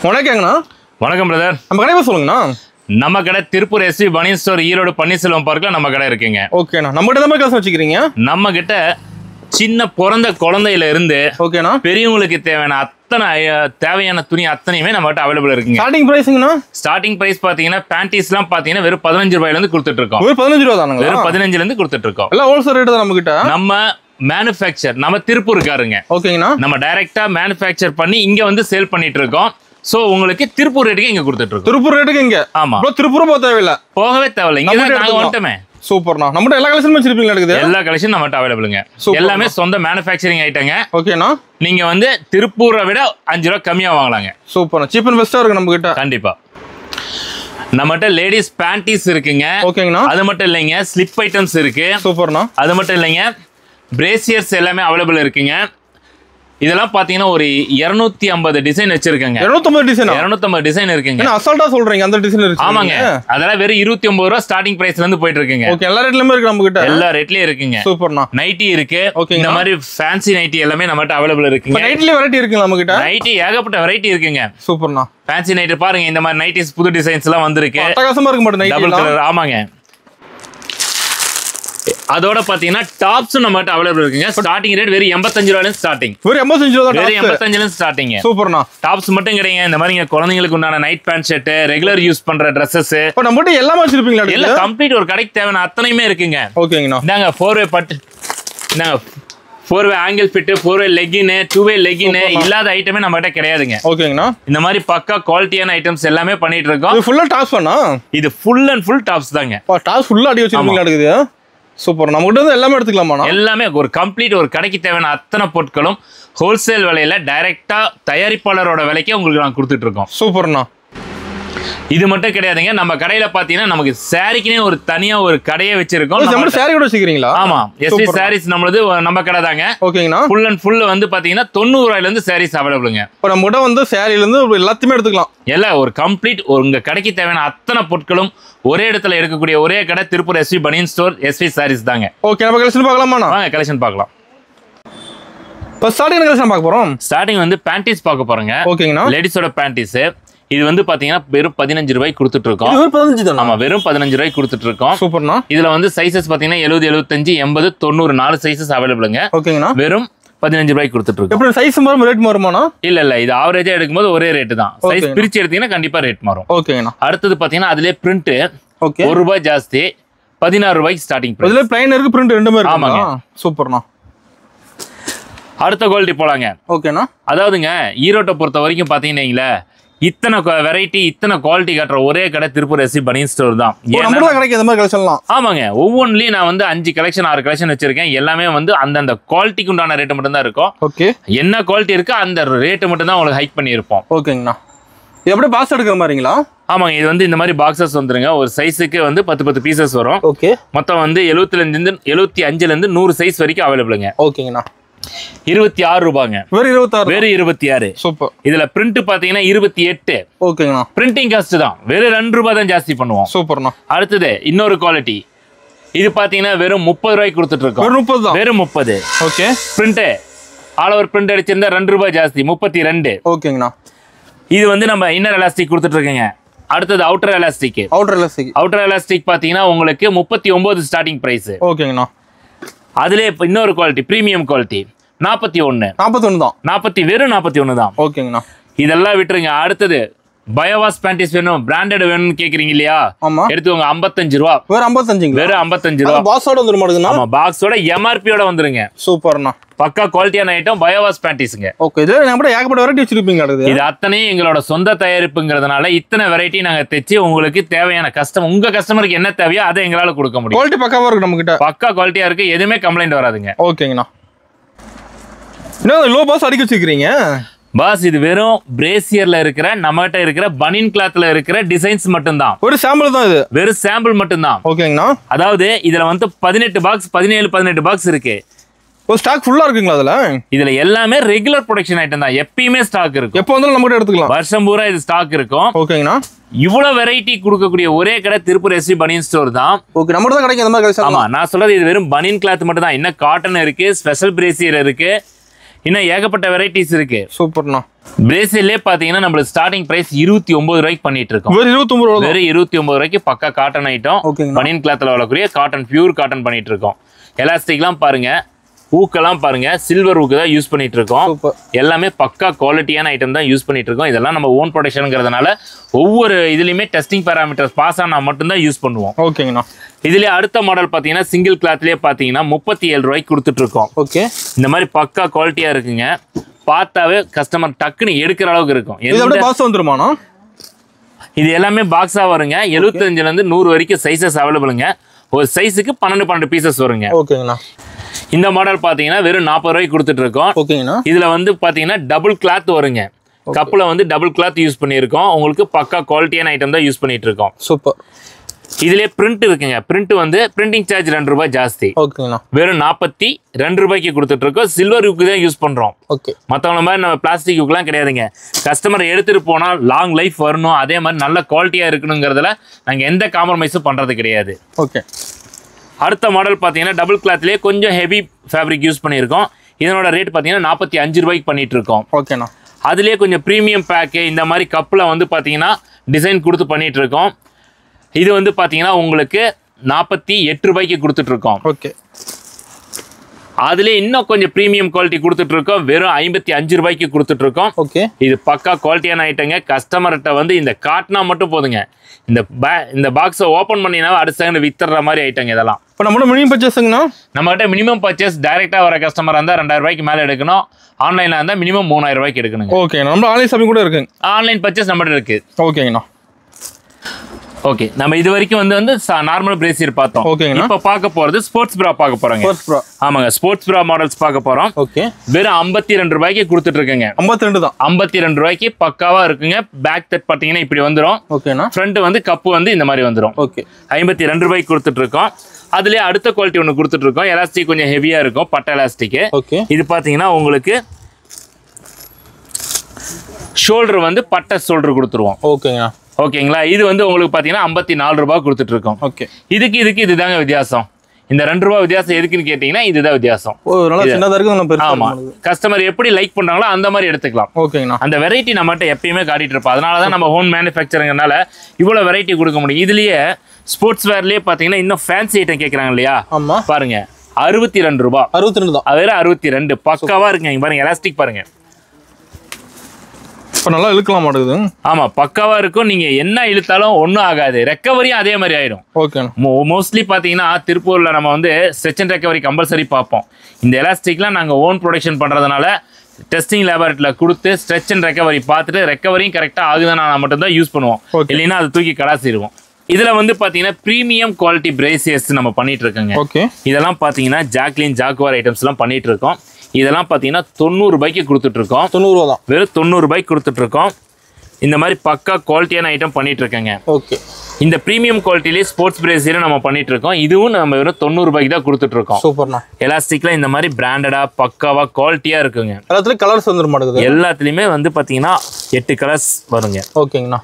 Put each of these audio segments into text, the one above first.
வணக்கங்கண்ணா. வணக்கம் பிரதர். நம்ம கடை சொல்லுங்கண்ணா. நம்ம கடை திருப்பூர் எஸ்வி பனியன் ஸ்டோர், ஈரோடு பன்னீர்செல்வம் பார்க்ல நம்ம கடை இருக்குங்க. ஓகேண்ணா. நம்ம கிட்ட தான் கிளாஸ் வச்சுக்கிறீங்க. நம்ம கிட்ட சின்ன பிறந்த குழந்தையில இருந்து ஓகேண்ணா பெரியவங்களுக்கு தேவையான துணி அத்தனையுமே நம்ம கிட்ட அவைலபிள் இருக்குங்க. ஸ்டார்டிங் பிரைஸ்ங்கண்ணா? ஸ்டார்டிங் பிரைஸ் பாத்தீங்கன்னா பேண்டிஸ்லாம் பாத்தீங்கன்னா வெறும் 15 ரூபாயில இருந்து கொடுத்துட்டு இருக்கோம். வெறும் 15 ரூபா தானுங்க? வெறும் 15ல இருந்து கொடுத்துட்டு இருக்கோம். எல்லாம் ஹோல்சேல் ரேட் தான் நம்ம கிட்ட. நம்ம மேனுஃபேக்சர் நம்ம திருப்பூர்காரங்க. ஓகேங்கண்ணா. நம்ம டைரக்டா மேனுஃபேக்சர் பண்ணி இங்க வந்து சேல் பண்ணிட்டு இருக்கோம். சோ உங்களுக்கு திருப்பூர் ரேட்டுக்கு இங்க கொடுத்துட்டு இருக்கோம். திருப்பூர் ரேட்டுக்கு இங்க? ஆமா. திருப்பூர் போக தேவையில்லை. போகவே தேவையில்லை. இங்க நாங்க வந்துட்டோமே. சூப்பர்ண்ணா. நம்ம எல்லா கலெக்ஷனும் வச்சிருப்பீங்களா? இருக்குது எல்லா கலெக்ஷன் நம்மகிட்ட அவைலபிளுங்க. எல்லாமே சொந்த மேனுஃபேக்சரிங் ஐட்டங்க. ஓகேண்ணா. நீங்க வந்து திருப்பூரை விட 5 ரூபா கம்மியா வாங்கலாங்க. சூப்பர்ண்ணா. சீப் அண்ட் பெஸ்டா இருக்கு நம்ம கிட்ட. கண்டிப்பா. நம்மகிட்ட லேடிஸ் பேண்டிஸ் இருக்குங்க. ஓகேங்கண்ணா. அது மட்டும் இல்லைங்க, ஸ்லிப் ஐட்டம்ஸ் இருக்கு. சூப்பர்ண்ணா. அது மட்டும் இல்லைங்க, பிரேசியர்ஸ் எல்லாமே அவைலபிள் இருக்குங்க. இதெல்லாம் பாத்தீங்கன்னா ஒரு 250 டிசைன் வச்சிருக்கேங்க. 250 டிசைன்? 250 டிசைன் இருக்குங்க. அசால்ட்டா சொல்றீங்க அந்த டிசைன் இருக்கு? ஆமாங்க. அதெல்லாம் வெறும் 29 ரூபா ஸ்டார்டிங் பிரைஸ்ல இருந்து போயிட்டு இருக்குங்க. ஓகே. எல்லா ரேட்லயுமே இருக்கு நம்ம கிட்ட. எல்லா ரேட்லயும் இருக்குங்க. சூப்பர்ண்ணா. நைட்டி இருக்கு. ஓகே. இந்த மாதிரி ஃபேன்சி நைட்டி எல்லாமே நம்மகிட்ட அவைலபிள் இருக்குங்க. நைட்லயே வெரைட்டி இருக்குங்க நம்ம கிட்ட? நைட்டி ஏகப்பட்ட வெரைட்டி இருக்குங்க. சூப்பர்ண்ணா. ஃபேன்சி நைட்டி பாருங்க, இந்த மாதிரி நைட்டிஸ் புது டிசைன்ஸ் எல்லாம் வந்திருக்கு. அட்டகாசமா இருக்கு மாட்டேன் நைட்டி. Double colour. ஆமாங்க. அதோட பாத்தீங்கன்னா டாப்ஸ் நம்மகிட்ட அவைலபிள் இருக்குங்க. ஸ்டார்டிங் ரேட் வெறும் 85 ரூபாயில ஸ்டார்டிங். வெறும் 85 ரூபா தான்? வெறும் 85ல ஸ்டார்டிங். சூப்பர்ண்ணா. டாப்ஸ் மட்டும் கிடையாது, இந்த மாதிரி குழந்தைங்களுக்கு உண்டான night pant shirt, regular use பண்ற Dresses, இப்ப நம்ம கிட்ட எல்லாமே வச்சிருப்பீங்களா? எல்லாம் கம்ப்ளீட் ஒரு கடைக்கு தேவையான அத்தனையுமே இருக்குங்க. ஓகேங்கண்ணா. இந்தாங்க 4-வே பட், இந்தாங்க 4-வே ஆங்கிள் ஃபிட், 4-வே லெகின், 2-வே லெகின் இல்லாத ஐட்டமே நம்ம கிட்ட கிடையாதுங்க. ஓகேங்கண்ணா. இந்த மாதிரி பக்கா குவாலிட்டியான ஐட்டம்ஸ் எல்லாமே பண்ணிட்டு இருக்கோம். இது ஃபுல்லா டாப்ஸ் பண்ணா? இது ஃபுல் அண்ட் ஃபுல் டாப்ஸ் தாங்க. டாப்ஸ் ஃபுல்லா அடி வச்சிருக்கீங்களா? இருக்குது. சூப்பர். நம்ம கிட்ட எல்லாமே எடுத்துக்கலாமா? எல்லாமே ஒரு கம்ப்ளீட் ஒரு கடைக்கு தேவையான அத்தனை பொருட்களும் ஹோல்சேல் விலையில டைரக்டா தயாரிப்பாளரோட விலைக்கே உங்களுக்கு நான் கொடுத்துட்டு இருக்கோம். சூப்பர்ண்ணா. இது மட்டும் கிடையாதுங்க, நம்ம கடையில பாத்தீங்கன்னா நமக்கு சாரிக்குனே ஒரு தனியா ஒரு கடையே வச்சிருக்கோம். நம்ம சாரி கூட வச்சிருக்கீங்களா? ஆமா. எஸ்வி சாரீஸ் நம்மளது நம்ம கடை தாங்க. ஓகேங்கண்ணா. ஃபுல் அண்ட் ஃபுல் வந்து பாத்தீங்கன்னா 90 ரூபாயில இருந்து சாரீஸ் அவைலபிளுங்க. இப்போ நம்ம கிட்ட வந்து சாரில இருந்து எல்லாத்தையுமே எடுத்துக்கலாம். எல்லாம் ஒரு கம்ப்ளீட் உங்க கடைக்கு தேவையான அத்தனை பொருட்களும் ஒரே இடத்துல இருக்கக்கூடிய ஒரே கடை திருப்பூர் எஸ்வி பனியன் ஸ்டோர், எஸ்வி சாரீஸ் தாங்க. ஓகே. நம்ம கலெக்ஷன் பார்க்கலாமா? வாங்க கலெக்ஷன் பார்க்கலாம். இப்போ ஸ்டார்டிங் கலெக்ஷன் பார்க்க போறோம். ஸ்டார்டிங் வந்து பேண்டிஸ் பார்க்க போறோங்க. ஓகேங்கண்ணா. லேடிஸோட பேண்டிஸ். இது வந்து பாத்தீங்கன்னா வெறும் 15 ரூபாய்க்கு கொடுத்துட்டு இருக்கோம். வெறும் 15 தான்? ஆமா, வெறும் 15 ரூபாய்க்கு கொடுத்துட்டு இருக்கோம். சூப்பர்ண்ணா. இதுல வந்து சைஸஸ் பாத்தீங்கன்னா 70, 75, 80, 90 4 சைஸஸ் அவைலபிளுங்க. ஓகேங்கண்ணா. வெறும் 15 ரூபாய்க்கு கொடுத்துட்டு இருக்கோம். எப்படி சைஸ் மாறும், ரேட் மாறுமாண்ணா? இல்ல இது ஆவரேஜா எடுக்கும்போது ஒரே ரேட் தான். சைஸ் பிரிச்சு எடுத்தீங்கன்னா கண்டிப்பா ரேட் மாறும். ஓகேங்கண்ணா. அடுத்தது பாத்தீங்கன்னா அதுலயே பிரிண்ட். ஓகே. 1 ரூபாய் ஜாஸ்தி, 16 ரூபாய்க்கு ஸ்டார்டிங் பிரைஸ். இதுல பிளைன் இருக்கு, பிரிண்ட் ரெண்டுமே இருக்கு. ஆமாங்க. சூப்பர்ண்ணா. அடுத்த குவாலிட்டி போலாங்க. ஓகேண்ணா. அதாவதுங்க ஈரோட்டை பொறுத்த வரைக்கும் பாத்தீங்கன்னா இத்தனை வெரைட்டி இத்தனை குவாலிட்டி காட்டுற ஒரே கடை திருப்பூர் எஸ்வி பனியன் ஸ்டோர் தான். கிடைக்கும் இந்த மாதிரி கலெக்ஷன்லாம். ஆமாங்க. ஒவ்வொன்றிலையும் நான் வந்து 5 கலெக்ஷன் 6 கலெக்ஷன் வச்சிருக்கேன். எல்லாமே வந்து அந்தந்த குவாலிட்டிக்கு உண்டான ரேட்டு மட்டும் தான் இருக்கும். ஓகே. என்ன குவாலிட்டி இருக்கு அந்த ரேட்டு மட்டும் தான் உங்களுக்கு ஹைக் பண்ணியிருப்போம். ஓகேங்கண்ணா. இது எப்படி பாக்ஸ் எடுக்கிற மாதிரிங்களா? ஆமாங்க. இது வந்து இந்த மாதிரி பாக்ஸஸ் வந்துருங்க. ஒரு சைஸுக்கு வந்து 10 பீசஸ் வரும். ஓகே. மொத்தம் வந்து 75ல இருந்து 100 சைஸ் வரைக்கும் அவைலபிளுங்க. ஓகேங்கண்ணா. 26 ரூபாங்க. வெறும் 26? வெறும் 26. சூப்பர். இதுல பிரிண்ட் பாத்தீங்கன்னா 28. ஓகேங்கண்ணா. பிரிண்டிங் காஸ்ட் தான், வெறும் 2 ரூபாய் தான் ஜாஸ்தி பண்ணுவோம். சூப்பர்ண்ணா. அடுத்தது இன்னொரு குவாலிட்டி. இது பாத்தீங்கன்னா வெறும் 30 ரூபாய்க்கு கொடுத்துட்டு இருக்கோம். வெறும் 30 தான்? வெறும் 30. Okay. Print all over print அடிச்சிருந்தா 2 ரூபாய் ஜாஸ்தி, 32. ஓகேங்கண்ணா. இது வந்து நம்ம இன்னர் எலாஸ்டிக் கொடுத்துட்டு இருக்கீங்க. அடுத்தது அவுட்டர் எலாஸ்டிக். அவுட்டர் எலாஸ்டிக் பாத்தீங்கன்னா உங்களுக்கு 39 ஸ்டார்டிங் பிரைஸ். ஓகேங்கண்ணா. அதுலயே இன்னொரு குவாலிட்டி பிரீமியம் குவாலிட்டி 41 தான். 40 வெறும் 41 தான். ஓகேங்கண்ணா. இதெல்லாம் விட்டுருங்க. அடுத்தது பயோவாஸ் பேண்டிஸ் வேணும், பிராண்டட் வேணும்னு கேக்குறீங்க இல்லையா? ஆமா. எடுத்துக்கோங்க 55 ரூபா. வெறும் 55? வெறும் 55 ரூபா. பாக்ஸோட வந்துரும் மாட்டேங்குதுண்ணா? ஆமா, பாக்ஸோட எம்ஆர்பியோட வந்துருங்க. சூப்பர்ண்ணா. பக்கா குவாலிட்டியான ஐட்டம் பயோவாஸ் பேண்டிஸ்ங்க. ஓகே. இது நம்ம ஏகப்பட்ட வெரைட்டி வச்சிருப்பீங்க. இது அத்தனையும் எங்களோட சொந்த தயாரிப்புங்கிறதுனால இத்தனை வெரைட்டி நாங்க தைச்சு உங்களுக்கு தேவையான உங்க கஸ்டமருக்கு என்ன தேவையோ அதை எங்களால கொடுக்க முடியும். குவாலிட்டி பக்காவா இருக்கு நம்ம கிட்ட. பக்கா குவாலிட்டியா இருக்கு, எதுவுமே கம்ப்ளைண்ட் வராதுங்க. ஓகேங்கண்ணா. என்ன லோ பாஸ் அடிக்க வச்சிருக்கீங்க? பாஸ் இது வெறும் பிரேசியர்ல இருக்கிற நம்மகிட்ட இருக்கிற பனியன் கிளாத்ல இருக்கிற டிசைன்ஸ் மட்டும் தான். ஒரு சாம்பிள் தான் இது? வெறும் சாம்பிள் மட்டும் தான். ஓகேங்கண்ணா. அதாவது இதுல வந்து 18 பாக்ஸ் 17 பாக்ஸ் இருக்கு. ஒரு ஸ்டாக் ஃபுல்லா இருக்குங்களா அதுல? இதுல எல்லாமே ரெகுலர் ப்ரொடக்ஷன் ஐட்டம் தான், எப்பயுமே ஸ்டாக் இருக்கும். எப்போ வந்தாலும் நம்ம கிட்ட எடுத்துக்கலாம், வருஷம் பூரா இது ஸ்டாக் இருக்கும். ஓகேங்கண்ணா. இவ்வளவு வெரைட்டி கொடுக்கக்கூடிய ஒரே கடை திருப்பூர் எஸ்வி பனியன் ஸ்டோர் தான். ஓகே, நம்ம தான் கிடைக்கும் இந்த மாதிரி. ஆமா, நான் சொல்றது இது வெறும் பனியன் கிளாத் மட்டும் தான். இன்னும் காட்டன் இருக்கு, ஸ்பெஷல் பிரேசியர் இருக்கு, இன்னும் ஏகப்பட்ட வெரைட்டிஸ் இருக்கு. சூப்பர்ண்ணா. பிரேசிலே பாத்தீங்கன்னா நம்மளுக்கு ஸ்டார்டிங் பிரைஸ் 29 ரூபாய்க்கு பண்ணிட்டு இருக்கோம். வெறும் 29 ரூபாய். வெறும் 29 ரூபாய்க்கு பக்கா காட்டன் ஐட்டம். பனியன் கிளாத்ல வரக்கூடிய காட்டன், பியூர் காட்டன் பண்ணிட்டு இருக்கோம். எலாஸ்டிக்லாம் பாருங்க, ஊக்கெல்லாம் பாருங்க, சில்வர் ஊக்கு தான் யூஸ் பண்ணிட்டு இருக்கோம். எல்லாமே பக்கா குவாலிட்டியான ஐட்டம் தான் யூஸ் பண்ணிட்டு இருக்கோம். இதெல்லாம் நம்ம ஓன் ப்ரொடக்ஷனுங்கிறதுனால ஒவ்வொரு இதுலயுமே டெஸ்டிங் பேராமீட்டர்ஸ் பாஸ் ஆனா மட்டும் தான் யூஸ் பண்ணுவோம். ஓகேங்கண்ணா. இதுலயே அடுத்த மாடல் பாத்தீங்கன்னா சிங்கிள் கிளாத்லயே பாத்தீங்கன்னா 37 ரூபாய்க்கு கொடுத்துட்டு இருக்கோம். ஓகே. இந்த மாதிரி பக்கா குவாலிட்டியா இருக்குங்க. பார்த்தாவே கஸ்டமர் டக்குன்னு எடுக்கிற அளவுக்கு இருக்கும். பாக்ஸ் வந்துருமாண்ணா? இது எல்லாமே பாக்ஸா வருங்க. 75ல இருந்து 100 வரைக்கும் சைஸஸ் அவைலபிளுங்க. ஒரு சைஸுக்கு 12 பீசஸ் வருங்க. ஓகேங்கண்ணா. இந்த மாடல் பாத்தீங்கன்னா வெறும் 40 ரூபாய்க்கு கொடுத்துட்டு இருக்கோம். ஓகேங்கண்ணா. இதுல வந்து பாத்தீங்கன்னா டபுள் கிளாத் வருங்க. கப்ல வந்து டபுள் கிளாத் யூஸ் பண்ணியிருக்கோம். உங்களுக்கு பக்கா குவாலிட்டியான ஐட்டம் தான் யூஸ் பண்ணிட்டு இருக்கோம். சூப்பர். இதுலயே பிரிண்ட் இருக்குங்க. பிரிண்ட் வந்து பிரிண்டிங் சார்ஜ் 2 ரூபாய் ஜாஸ்தி. ஓகேங்கண்ணா. வெறும் 42 ரூபாய்க்கு கொடுத்துட்டு இருக்கோம். சில்வர் யூக்கு தான் யூஸ் பண்றோம். ஓகே. மற்றவங்கள மாதிரி நம்ம பிளாஸ்டிக் யூக்லாம் கிடையாதுங்க. கஸ்டமர் எடுத்துட்டு போனா லாங் லைஃப் வரணும், அதே மாதிரி நல்ல குவாலிட்டியா இருக்கணுங்கிறதுல நாங்க எந்த காம்ப்ரமைஸும் பண்றது கிடையாது. ஓகே. அடுத்த மாடல் பாத்தீங்கன்னா டபுள் கிளாத்லயே கொஞ்சம் ஹெவி ஃபேப்ரிக் யூஸ் பண்ணியிருக்கோம். இதனோட ரேட் பாத்தீங்கன்னா 45 ரூபாய்க்கு பண்ணிட்டு இருக்கோம். ஓகேண்ணா. அதுலயே கொஞ்சம் ப்ரீமியம் பேக்கு இந்த மாதிரி கப்ல வந்து பாத்தீங்கன்னா டிசைன் கொடுத்து பண்ணிட்டு இருக்கோம். இது வந்து பாத்தீங்கன்னா உங்களுக்கு 48 ரூபாய்க்கு கொடுத்துட்டு இருக்கோம். ஓகே. அதுல இன்னும் கொஞ்சம் பிரீமியம் குவாலிட்டி கொடுத்துட்டு இருக்கோம். வெறும் 55 ரூபாய்க்கு கொடுத்துட்டு இருக்கோம். ஓகே. இது பக்கா குவாலிட்டியான ஐட்டங்க. கஸ்டமர்கிட்ட வந்து இந்த காட்டினா மட்டும் போதுங்க. இந்த பாக்ஸை ஓப்பன் பண்ணினா அடுத்த செகண்ட் வித்துற மாதிரி ஐட்டங்க இதெல்லாம். இப்போ நம்மளோட மினிமம் பர்ச்சேஸுங்கண்ணா? நம்மகிட்ட மினிமம் பர்ச்சேஸ் டைரெக்டாக வர கஸ்டமர் இருந்தால் 2000 ரூபாய்க்கு மேலே எடுக்கணும். ஆன்லைனில் இருந்தால் மினிமம் 3000 ரூபாய்க்கு எடுக்கணுங்க. ஓகே. நம்ம ஆன்லைன் ஷாப்பிங் கூட இருக்குங்க. ஆன்லைன் பர்ச்சேஸ் நம்மகிட்ட இருக்கு. ஓகேங்கண்ணா. ஓகே. நம்ம இது வரைக்கும் வந்து நார்மல் பிரேசியர் பார்த்தோம். ஓகேங்கண்ணா. இப்போ பார்க்க போகிறது ஸ்போர்ட்ஸ் ப்ரா பார்க்க போகிறோங்க. ஸ்போர்ட்ஸ் ப்ரா. ஆமாங்க, ஸ்போர்ட்ஸ் ப்ரா மாடல்ஸ் பார்க்க போகிறோம். ஓகே. வெறும் 52 ரூபாய்க்கு கொடுத்துட்டு இருக்குங்க. 52 தான். 52 ரூபாய்க்கு பக்காவா இருக்குங்க. பேக் தட் பார்த்தீங்கன்னா இப்படி வந்துடும். ஓகேண்ணா. ஃப்ரண்ட் வந்து கப்பு வந்து இந்த மாதிரி வந்துடும். ஓகே. 52 ரூபாய்க்கு கொடுத்துட்டு இருக்கோம். அதுலேயே அடுத்த குவாலிட்டி ஒன்று கொடுத்துட்டு இருக்கோம். எலாஸ்டிக் கொஞ்சம் ஹெவியாக இருக்கும், பட்டை எலாஸ்டிக். ஓகே. இது பார்த்தீங்கன்னா உங்களுக்கு ஷோல்டர் வந்து பட்டை ஷோல்டர் கொடுத்துருவோம். ஓகேங்கண்ணா. ஓகேங்களா. இது வந்து உங்களுக்கு பார்த்தீங்கன்னா 54 ரூபாய் கொடுத்துட்டு இருக்கோம். ஓகே. இதுக்கு இதுதாங்க வித்தியாசம். இந்த 2 ரூபாய் வித்தியாசம் எதுக்குன்னு கேட்டீங்கன்னா இதுதான் வித்தியாசம். ஆமா, கஸ்டமர் எப்படி லைக் பண்றாங்களோ அந்த மாதிரி எடுத்துக்கலாம். ஓகேங்கண்ணா. அந்த வெரைட்டி நம்மகிட்ட எப்பயுமே காட்டிட்டு இருப்போம். அதனாலதான் நம்ம ஹோம் மேனுஃபேக்சரிங்னால இவ்வளவு வெரைட்டி கொடுக்க முடியும். இதுலயே ஸ்போர்ட்ஸ் வேர்லயே பாத்தீங்கன்னா இன்னும் ஃபேன்சி ஐட்டம் கேட்கறாங்க இல்லையா? ஆமா. பாருங்க 62 ரூபாய். 62 தான். வேற 62 பக்காவா இருக்குங்க. பாருங்க எலாஸ்டிக் பாருங்க. இப்போ நல்லா இழுக்கலாம் மாட்டேங்குது. ஆமா, பக்காவா இருக்கும். நீங்க என்ன இழுத்தாலும் ஒன்றும் ஆகாது. ரெக்கவரியும் அதே மாதிரி ஆயிடும். ஓகே. மோஸ்ட்லி பாத்தீங்கன்னா திருப்பூர்ல நம்ம வந்து ஸ்ட்ரெச் அண்ட் ரெக்கவரி கம்பல்சரி பார்ப்போம். இந்த எலாஸ்டிக்லாம் நாங்க ஓன் ப்ரொடக்ஷன் பண்றதுனால டெஸ்டிங் லேபரேட்டரியில் கொடுத்து ஸ்ட்ரெச் அண்ட் ரெக்கவரி பார்த்துட்டு ரெக்கவரியும் கரெக்டாக ஆகுதுன்னா மட்டும் தான் யூஸ் பண்ணுவோம். இல்லைன்னா அதை தூக்கி கடாசிடுவோம். இதுல வந்து பாத்தீங்கன்னா பிரீமியம் குவாலிட்டி பிரேசியர்ஸ் நம்ம பண்ணிட்டு இருக்கோங்க. ஓகே. இதெல்லாம் பாத்தீங்கன்னா ஜாக்லின் ஜாக்குவார் ஐட்டம்ஸ் எல்லாம் பண்ணிட்டு இருக்கோம். இதெல்லாம் பாத்தீங்கன்னா 90 ரூபாய்க்கு கொடுத்துட்டு இருக்கோம். 90 ரூபா தான். வெறும் 90 ரூபாய்க்கு கொடுத்துட்டு இருக்கோம். இந்த மாதிரி பக்கா குவாலிட்டியான ஐட்டம் பண்ணிட்டு இருக்கேங்க. ஓகே. இந்த பிரீமியம் குவாலிட்டிலே ஸ்போர்ட்ஸ் பிரேசியர் நம்ம பண்ணிட்டு இருக்கோம். இதுவும் நம்ம வெறும் 90 ரூபாய்க்கு தான் கொடுத்துட்டு இருக்கோம். சூப்பர்ண்ணா. எலாஸ்டிக்ல இந்த மாதிரி பிராண்டடா பக்காவா குவாலிட்டியா இருக்குங்க. எல்லாத்துலயும் கலர்ஸ் வந்துட மாட்டேங்குது. எல்லாத்துலயுமே வந்து பாத்தீங்கன்னா 8 கலர்ஸ் வருங்க. ஓகேங்கண்ணா.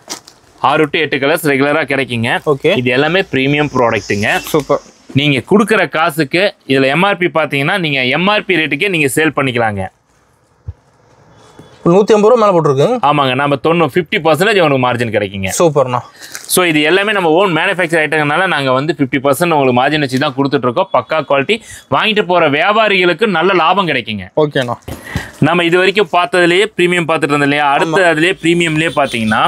6 to 8 கலர்ஸ் ரெகுலரா கிடைக்குங்க. ஓகே. இது எல்லாமே பிரீமியம் ப்ராடக்ட்டுங்க. சூப்பர். நீங்க கொடுக்குற காசுக்கு இதுல எம்ஆர்பி பாத்தீங்கன்னா நீங்க எம்ஆர்பி ரேட்டுக்கே நீங்க சேல் பண்ணிக்கலாங்க. 150 ரூபா மேல போட்டுருக்கு. ஆமாங்க, நம்ம 50% உங்களுக்கு மார்ஜின் கிடைக்குங்க. சூப்பர்ண்ணா. ஸோ இது எல்லாமே நம்ம ஓன் மேனுஃபேக்சர் ஐட்டங்கனால நாங்க வந்து 50% உங்களுக்கு மார்ஜின் வச்சு தான் கொடுத்துட்டு இருக்கோம். பக்கா குவாலிட்டி. வாங்கிட்டு போற வியாபாரிகளுக்கு நல்ல லாபம் கிடைக்குங்க. ஓகேண்ணா. நம்ம இது வரைக்கும் பார்த்ததுலேயே ப்ரீமியம் பார்த்துட்டு இருந்தோம் இல்லையா? அடுத்து அதுலேயே ப்ரீமியம்லேயே பார்த்தீங்கன்னா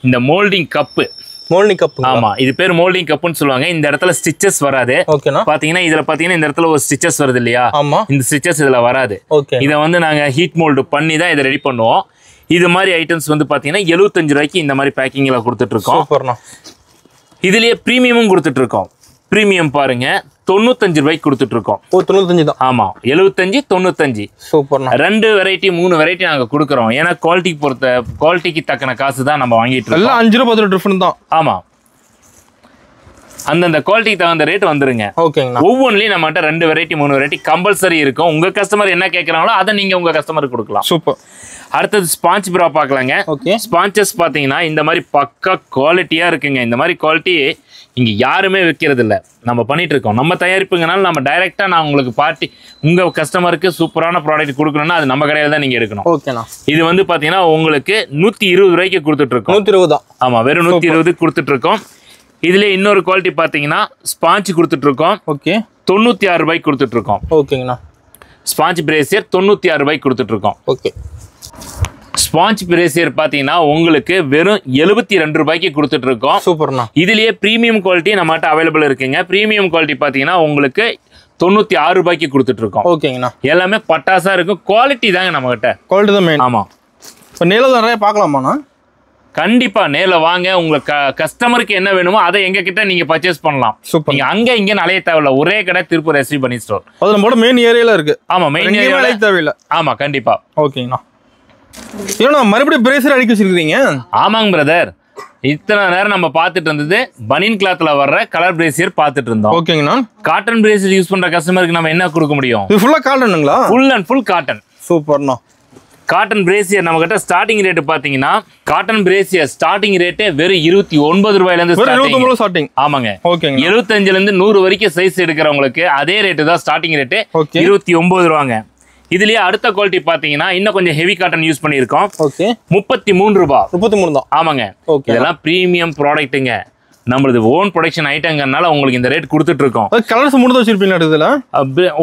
இந்த மோல்டிங் கப்பு. Moulding cup. ஆமா, இது பேர் மோல்டிங் கப்புன்னு சொல்லுவாங்க. இந்த இடத்துல ஸ்டிச்சஸ் வராது. ஓகேண்ணா. பாத்தீங்கன்னா இதுல பாத்தீங்கன்னா இந்த இடத்துல ஒரு ஸ்டிச்சஸ் வருது இல்லையா? ஆமா. இந்த ஸ்டிச்சஸ் இதுல வராது. ஓகே. இதை வந்து நாங்க ஹீட் மோல்டு பண்ணி தான் இதை ரெடி பண்ணுவோம். இது மாதிரி ஐட்டம்ஸ் வந்து பாத்தீங்கன்னா 75 ரூபாய்க்கு இந்த மாதிரி பேக்கிங்ல கொடுத்துட்டு இருக்கோம். சூப்பர்ண்ணா. இதுலயே பிரீமியமும் கொடுத்துட்டு இருக்கோம். பிரீமியம் பாருங்க 95 ரூபாய்க்கு கொடுத்துட்டு இருக்கோம். 95 தான். ஆமா, 75 95. சூப்பர்ண்ணா. 2 வெரைட்டி 3 வெரைட்டி நாங்க கொடுக்குறோம். ஏன்னா குவாலிட்டிக்கு தக்கன காசு தான் நம்ம வாங்கிட்டு இருக்கோம். எல்லாம் 5 ரூபா 10 டிஃபரன்ஸ் தான். ஆமா. அந்தந்த குவாலிட்டிக்கு தகுந்த ரேட் வந்துருங்க. ஓகேங்கண்ணா. ஒவ்வொன்றிலையும் நம்மகிட்ட 2 வெரைட்டி 3 வெரைட்டி கம்பல்சரி இருக்கும். உங்க கஸ்டமர் என்ன கேட்கறாங்களோ அதை நீங்க உங்க கஸ்டமருக்கு கொடுக்கலாம். சூப்பர். அடுத்தது ஸ்பாஞ்ச் ப்ரா பார்க்கலாங்க. ஓகே. ஸ்பாஞ்சஸ் பார்த்தீங்கன்னா இந்த மாதிரி பக்கா குவாலிட்டியா இருக்குங்க. இந்த மாதிரி குவாலிட்டி இங்க யாருமே விற்கிறது இல்லை. நம்ம பண்ணிட்டு இருக்கோம். நம்ம தயாரிப்புங்கனால நம்ம டைரக்டா நான் உங்களுக்கு உங்க கஸ்டமருக்கு சூப்பரான ப்ராடக்ட் கொடுக்கணும்னா அது நம்ம கடையில தான் நீங்க எடுக்கணும். ஓகேண்ணா. இது வந்து பாத்தீங்கன்னா உங்களுக்கு 120 ரூபாய்க்கு கொடுத்துட்டு இருக்கோம். 120 தான். ஆமா, வெறும் 120 கொடுத்துட்டு இருக்கோம். இதுல இன்னொரு குவாலிட்டி பாத்தீங்கன்னா ஸ்பாஞ்ச் கொடுத்துட்டு இருக்கோம். ஓகே. 96 ரூபாய்க்கு கொடுத்துட்டு இருக்கோம். ஓகேங்கண்ணா. ஸ்பாஞ்ச் பிரேசியர் 96 ரூபாய்க்கு கொடுத்துட்டு இருக்கோம். ஓகே. ஸ்பாஞ்ச் பிரேசியர் பார்த்தீங்கன்னா உங்களுக்கு வெறும் 72 ரூபாய்க்கு கொடுத்துட்டு இருக்கோம். சூப்பர்ண்ணா. இதுலயே பிரீமியம் குவாலிட்டி நம்மகிட்ட அவைலபிள் இருக்குங்க. பிரீமியம் குவாலிட்டி பார்த்தீங்கன்னா உங்களுக்கு 96 ரூபாய்க்கு கொடுத்துட்டு இருக்கோம். ஓகேங்கண்ணா. எல்லாமே பட்டாசா இருக்கும். குவாலிட்டி தாங்க நம்மகிட்ட. குவாலிட்டி தான் மெயின். ஆமா. இப்போ நேரில் நிறைய பார்க்கலாமாண்ணா? கண்டிப்பா நேரில் வாங்க. உங்களுக்கு கஸ்டமருக்கு என்ன வேணுமோ அதை எங்க கிட்ட நீங்க பர்ச்சேஸ் பண்ணலாம். சூப்பர். நீங்க அங்க இங்க அலைய தேவையில்ல. ஒரே கடை திருப்பூர் எஸ்வி பனி ஸ்டோர். அது நம்மளோட மெயின் ஏரியால இருக்கு. ஆமா, மெயின் ஏரியால அலைய தேவையில்ல. ஆமா, கண்டிப்பா. ஓகேங்கண்ணா. ஏன்னா மறுபடியும் பிரேசர் அடிக்க வச்சிருக்கீங்க? ஆமாங்க பிரதர். இத்தனை நேரம் நம்ம பார்த்துட்டு இருந்தது பனியன் கிளாத்ல வர்ற கலர் பிரேசியர் பார்த்துட்டு இருந்தோம். ஓகேங்கண்ணா. காட்டன் பிரேசியர் யூஸ் பண்ற கஸ்டமருக்கு நம்ம என்ன கொடுக்க முடியும்? இது ஃபுல்லா காட்டனுங்களா? Full and full cotton. சூப்பர்ண்ணா. காட்டன் பிரேசியர் நம்ம கிட்ட ஸ்டார்டிங் ரேட் பாத்தீங்கன்னா காட்டன் பிரேசியர் ஸ்டார்டிங் ரேட் வெறும் 29 ரூபாயில இருந்து ஸ்டார்டிங். ஆமாங்க. ஓகேங்க. 75ல இருந்து 100 வரைக்கும் சைஸ் எடுக்கிறவங்களுக்கு அதே ரேட்டு தான் ஸ்டார்டிங் ரேட். 29 ரூபாங்க. இதுலயே அடுத்த குவாலிட்டி பாத்தீங்கன்னா இன்னும் கொஞ்சம் ஹெவி காட்டன் யூஸ் பண்ணிருக்கோம். ஓகே. 33 ரூபாய். 33 தான். ஆமாங்க. இதெல்லாம் பிரீமியம் ப்ராடக்ட்டுங்க. நம்மளது ஓன் ப்ரொடக்ஷன் ஐட்டங்கனால உங்களுக்கு இந்த ரேட் கொடுத்துட்டு இருக்கோம். கலர்ஸ் மூணு வச்சிருப்பீங்க இதுல?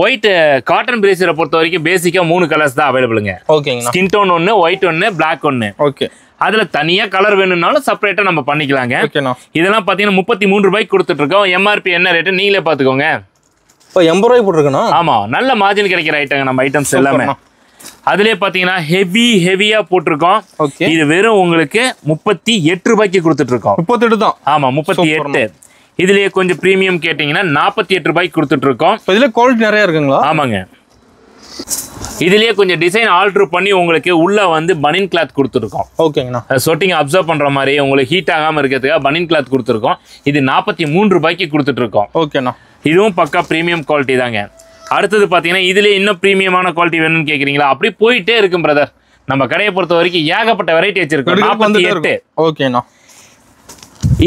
ஒயிட் காட்டன் பிரேசியரை பொறுத்த வரைக்கும் பேசிக்கா 3 கலர்ஸ் தான் அவைலபிளுங்க. ஓகேங்க. ஸ்கின் டோன் ஒன்னு, ஒயிட் ஒன்னு, பிளாக் ஒன்னு. ஓகே. அதுல தனியா கலர் வேணும்னாலும் செப்பரேட்டா நம்ம பண்ணிக்கலாங்க. ஓகேண்ணா. இதெல்லாம் பாத்தீங்கன்னா 33 ரூபாய்க்கு கொடுத்துட்டு இருக்கோம். எம்ஆர்பி என்ன ரேட் நீங்களே பாத்துக்கோங்க. இப்போ 80 ரூபாய்க்கு போட்டுருக்கணும். ஆமா, நல்ல மார்ஜின் கிடைக்கிற ஐட்டங்க நம்ம ஐட்டம்ஸ் எல்லாமே. அதுலயே பாத்தீங்கன்னா ஹெவியா போட்டிருக்கோம். இது வெறும் உங்களுக்கு 38 ரூபாய்க்கு கொடுத்துட்டு இருக்கோம். 38 தான். ஆமா, 38. இதுலயே கொஞ்சம் பிரீமியம் கேட்டீங்கன்னா 48 ரூபாய்க்கு கொடுத்துட்டு இருக்கோம். இதுல குவாலிட்டி நிறைய இருக்குங்களா? ஆமாங்க. இதுலயே கொஞ்சம் டிசைன் ஆல்டர் பண்ணி உங்களுக்கு உள்ள வந்து பனியன் கிளாத் கொடுத்துருக்கோம். ஓகேங்கண்ணா. சொட்டிங் அப்சர்வ் பண்ற மாதிரி உங்களுக்கு ஹீட் ஆகாம இருக்கிறதுக்காக பனியன் கிளாத் கொடுத்துருக்கோம். இது 43 ரூபாய்க்கு கொடுத்துட்டு இருக்கோம். ஓகேண்ணா. இதுவும் பக்கா பிரீமியம் குவாலிட்டி தாங்க. அடுத்தது பாத்தீங்கன்னா இதுல இன்னும் பிரீமியமான குவாலிட்டி வேணும்னு கேக்குறீங்களா? அப்படி போயிட்டே இருக்கும் பிரதர். நம்ம கடையை பொறுத்த வரைக்கும் ஏகப்பட்ட வெரைட்டி வச்சிருக்கோம். 48. ஓகேண்ணா.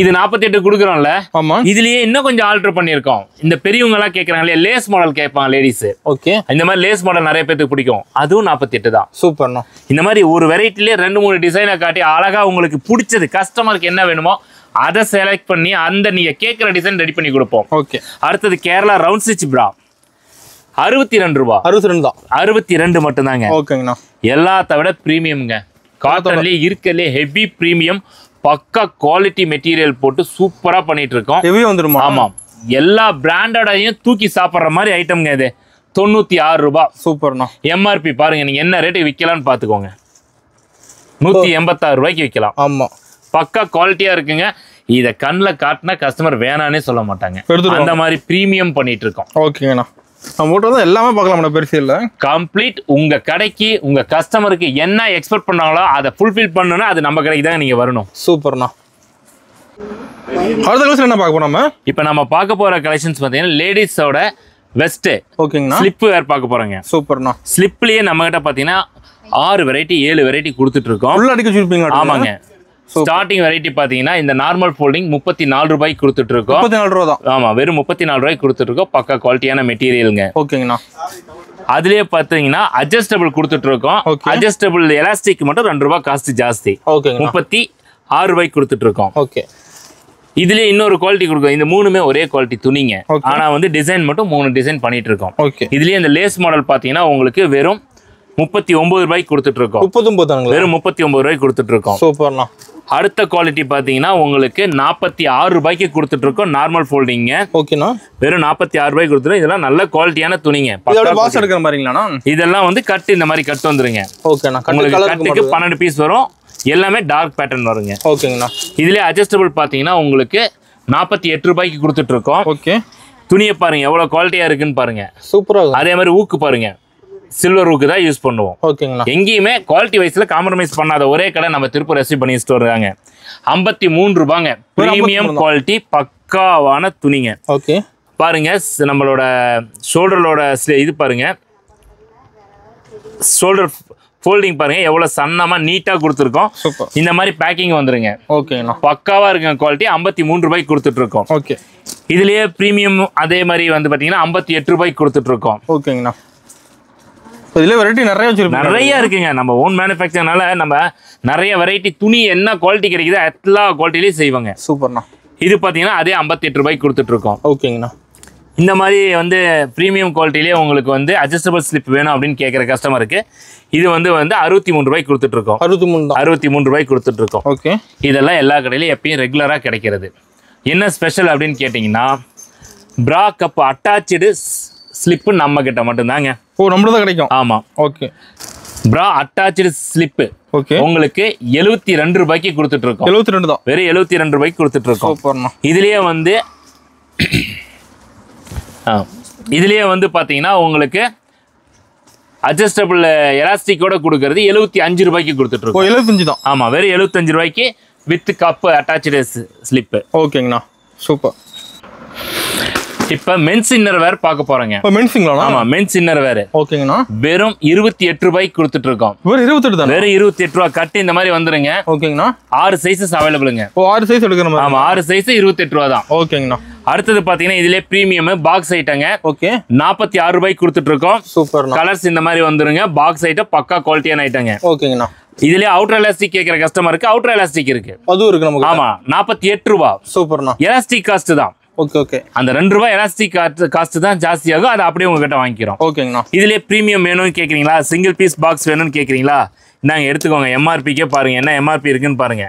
இது 48 கொடுக்குறோம்ல. ஆமா. இதுலயே இன்னும் கொஞ்சம் ஆல்டர் பண்ணிருக்கோம். இந்த பெரியவங்க எல்லாம் கேக்குறாங்களே லேஸ் மாடல் கேட்பாங்க லேடிஸ். ஓகே. இந்த மாதிரி லேஸ் மாடல் நிறைய பேருக்கு பிடிக்கும். அதுவும் 48 தான். சூப்பர்ண்ணா. இந்த மாதிரி ஒரு வெரைட்டிலே 2-3 டிசைனை காட்டி அழகா உங்களுக்கு பிடிச்சது கஸ்டமருக்கு என்ன வேணுமோ அதை செலக்ட் பண்ணி அந்த நீங்க கேட்குற டிசைன் ரெடி பண்ணி கொடுப்போம். ஓகே. அடுத்தது கேரளா ரவுண்ட் ஸ்டிச் பிரா 62 ரூபாய். 62 தான். 62 மட்டும் தாங்க. ஓகேங்கண்ணா. எல்லாத்த விட பிரீமியம்ங்க. காட்டன்லயே இருக்கலே ஹெவி பிரீமியம் பக்கா குவாலிட்டி மெட்டீரியல் போட்டு சூப்பரா பண்ணிட்டு இருக்கோம். ஹெவி வந்துருமா? ஆமா, எல்லா பிராண்டடையும் தூக்கி சாப்பிடுற மாதிரி ஐட்டம்ங்க இது. 96 ரூபாய். சூப்பர்ண்ணா. எம்ஆர்பி பாருங்க, நீங்க என்ன ரேட்டுக்கு விற்கலாம்னு பாத்துக்கோங்க. 186 ரூபாய்க்கு விற்கலாம். ஆமா, பக்கா குவாலிட்டியா இருக்குங்க. இத கண்ணுல காட்டினா கஸ்டமர் வேணானே சொல்ல மாட்டாங்க. அந்த மாதிரி பிரீமியம் பண்ணிட்டு இருக்கோம். ஓகேங்கண்ணா. நம்ம எல்லாமே பார்க்கலாம் பெருசில் கம்ப்ளீட். உங்க கடைக்கு உங்க கஸ்டமருக்கு என்ன எக்ஸ்பெக்ட் பண்ணாங்களோ அதை ஃபுல்ஃபில் பண்ணணும்னா அது நம்ம கடைக்கு தான் நீங்க வரணும். சூப்பர்ண்ணா. அடுத்த கலெக்ஷன் என்ன பார்க்க போறோம்? இப்போ நம்ம பார்க்க போற கலெக்ஷன்ஸ் பார்த்தீங்கன்னா லேடிஸோட வெஸ்ட். ஓகேங்கண்ணா. ஸ்லிப் வேர் பார்க்க போறோங்க. சூப்பர்ண்ணா. ஸ்லிப்லயே நம்ம கிட்ட பார்த்தீங்கன்னா 6 வெரைட்டி 7 வெரைட்டி கொடுத்துட்டு இருக்கோம். ஃபுல் அடிக்க வச்சிருப்பீங்க? ஆமாங்க. ஸ்டார்டிங் வெரைட்டி பாத்தீங்கன்னா இந்த நார்மல் ஃபோல்டிங் 34 ரூபாய்க்கு கொடுத்துட்டு இருக்கோம். 34 ரூபா தான். ஆமா, வெறும் 34 ரூபாய்க்கு கொடுத்துட்டு இருக்கோம். பக்கா குவாலிட்டியான மெட்டீரியலுங்க. ஓகேங்கண்ணா. அதுலயே பாத்தீங்கன்னா அட்ஜஸ்டபிள் கொடுத்துட்டு இருக்கோம். அட்ஜஸ்டபிள் எலாஸ்டிக் மட்டும் 2 ரூபாய் காஸ்ட் ஜாஸ்தி. ஓகேங்க. 36 ரூபாய்க்கு கொடுத்துட்டு இருக்கோம். ஓகே. இதுல இன்னொரு குவாலிட்டி கொடுக்கும். இந்த மூணுமே ஒரே குவாலிட்டி துணிங்க. ஆனா வந்து டிசைன் மட்டும் 3 டிசைன் பண்ணிட்டு இருக்கோம். ஓகே. இதுலயே இந்த லேஸ் மாடல் பாத்தீங்கன்னா உங்களுக்கு வெறும் 39 ரூபாய்க்கு கொடுத்துட்டு இருக்கோம். 39 வெறும் 39 ரூபாய்க்கு கொடுத்துட்டு இருக்கோம். சூப்பர்ண்ணா. அடுத்த குவாலிட்டி பாத்தீங்கன்னா உங்களுக்கு 46 ரூபாய்க்கு கொடுத்துட்டு இருக்கோம். நார்மல் ஃபோல்டிங்க. ஓகேண்ணா. வெறும் 46 ரூபாய்க்கு கொடுத்துருக்கோம். இதெல்லாம் நல்ல குவாலிட்டியான துணிங்க. பாஸ் எடுக்கிற மாதிரிங்களாண்ணா? இதெல்லாம் வந்து கட் இந்த மாதிரி கட் வந்துருங்க. ஓகேண்ணா. உங்களுக்கு கட்டுக்கு 12 பீஸ் வரும். எல்லாமே டார்க் பேட்டர்ன் வருங்க. ஓகேங்கண்ணா. இதுல அட்ஜஸ்டபிள் பாத்தீங்கன்னா உங்களுக்கு 48 ரூபாய்க்கு கொடுத்துட்டு இருக்கோம். ஓகே. துணியை பாருங்க எவ்வளவு குவாலிட்டியா இருக்குன்னு பாருங்க. சூப்பரா. அதே மாதிரி ஊக்கு பாருங்க, சில்வர் ஊக்கு தான் யூஸ் பண்ணுவோம். ஓகேங்களா. எங்கேயுமே குவாலிட்டி வைஸ்ல காம்ப்ரமைஸ் பண்ணாத ஒரே கடை நம்ம திருப்பூர் எஸ்வி பனி ஸ்டோர் தாங்க. 53 ரூபாங்க. பிரீமியம் குவாலிட்டி பக்காவான துணிங்க. ஓகே பாருங்க நம்மளோட ஷோல்டரோட இது பாருங்க, ஷோல்டர் ஃபோல்டிங் பாருங்க எவ்வளவு சன்னமா நீட்டா கொடுத்துருக்கோம். சூப்பர். இந்த மாதிரி பேக்கிங் வந்துருங்க. ஓகேண்ணா. பக்காவா இருக்குங்க. குவாலிட்டி 53 ரூபாய்க்கு கொடுத்துட்டு இருக்கோம். ஓகே. இதுலயே பிரீமியம் அதே மாதிரி வந்து பாத்தீங்கன்னா 58 ரூபாய்க்கு கொடுத்துட்டு இருக்கோம். ஓகேங்கண்ணா. இதுல வெரைட்டி நிறைய வச்சிருக்கோம். நிறைய இருக்குங்க. நம்ம ஓன் மேனுஃபேக்சர்னால நம்ம நிறைய வெரைட்டி துணி என்ன குவாலிட்டி கிடைக்குதோ எல்லா குவாலிட்டிலையும் செய்வாங்க. சூப்பர்ண்ணா. இது பாத்தீங்கன்னா அதே 58 ரூபாய்க்கு கொடுத்துட்டு இருக்கோம். ஓகேங்கண்ணா. இந்த மாதிரி வந்து ப்ரீமியம் குவாலிட்டிலேயே உங்களுக்கு வந்து அட்ஜஸ்டபிள் ஸ்லிப் வேணும் அப்படின்னு கேட்குற கஸ்டமருக்கு இது வந்து 63 ரூபாய்க்கு கொடுத்துட்டு இருக்கோம். 63 ரூபாய்க்கு கொடுத்துட்டு இருக்கோம். ஓகே. இதெல்லாம் எல்லா கடையிலையும் எப்பயும் ரெகுலராக கிடைக்கிறது. என்ன ஸ்பெஷல் அப்படின்னு கேட்டிங்கன்னா ப்ரா கப் அட்டாச்சு ஸ்லிப்பு நம்ம கிட்ட மட்டும்தாங்க. ஓ, நம்மளதான் கிடைக்கும். ஆமாம். ஓகே. ப்ரா அட்டாச்சு ஸ்லிப்பு ஓகே உங்களுக்கு 72 ரூபாய்க்கு கொடுத்துட்டு இருக்கோம். 72 தான். வெறும் 72 ரூபாய்க்கு கொடுத்துட்டு இருக்கோம். சூப்பர்ண்ணா. இதுலயே வந்து பார்த்தீங்கன்னா உங்களுக்கு அட்ஜஸ்டபிள் எலாஸ்டிக்கோட கொடுக்கறது 75 ரூபாய்க்கு கொடுத்துட்டு இருக்கோம். 75 தான். ஆமாம், வெறும் 75 ரூபாய்க்கு வித் கப் அட்டாச்சு ஸ்லிப்பு. ஓகேங்கண்ணா. சூப்பர். இப்போ மென்ஸ் இன்னர் வேர் பார்க்க போறேங்க. மென்ஸுங்களா? ஆமாம், மென்ஸ் இன்னர் வேர். ஓகேங்கண்ணா. வெறும் 28 ரூபாய்க்கு கொடுத்துட்டு இருக்கோம். வெறும் 28 தான். வெறும் 28 ரூபா கட்டு இந்த மாதிரி வந்துருங்க. ஓகேங்கண்ணா. 6 சைஸஸ் அவைலபிளுங்க. ஓ, 6 சைஸ் எடுக்கிற மாதிரி. ஆமாம், 6 சைஸ் 28 ரூபா தான். ஓகேங்கண்ணா. அடுத்தது பாத்தீங்கன்னா இதுலயே பிரீமியம் பாக்ஸ் ஐட்டங்க. ஓகே. 46 ரூபாய்க்கு கொடுத்துட்டு இருக்கோம். சூப்பர். கலர்ஸ் இந்த மாதிரி வந்துருங்க. பாக்ஸ் ஐட்டம் பக்கா குவாலிட்டியான ஐட்டங்க. ஓகேங்கண்ணா. இதுலயே அவுட்டர் எலாஸ்டிக் கேட்கிற கஸ்டமருக்கு அவுட்டர் எலாஸ்டிக் இருக்கு. அதுவும் இருக்கு நமக்கு. ஆமா, 48 ரூபா. சூப்பர்ண்ணா. எலாஸ்டிக் காஸ்ட் தான். Okay okay. அந்த 2 ரூபாய் எலாஸ்டிக் காஸ்ட் தான் ஜாஸ்தி ஆகும். அதை அப்படியே உங்ககிட்ட வாங்கிக்கிறோம். ஓகேங்கண்ணா. இதுலயே பிரீமியம் வேணும்னு கேக்குறீங்களா, சிங்கிள் பீஸ் பாக்ஸ் வேணும்னு கேக்குறீங்களா, நாங்க எடுத்துக்கோங்க. எம்ஆர்பிக்கே பாருங்க என்ன எம்ஆர்பி இருக்குன்னு பாருங்க.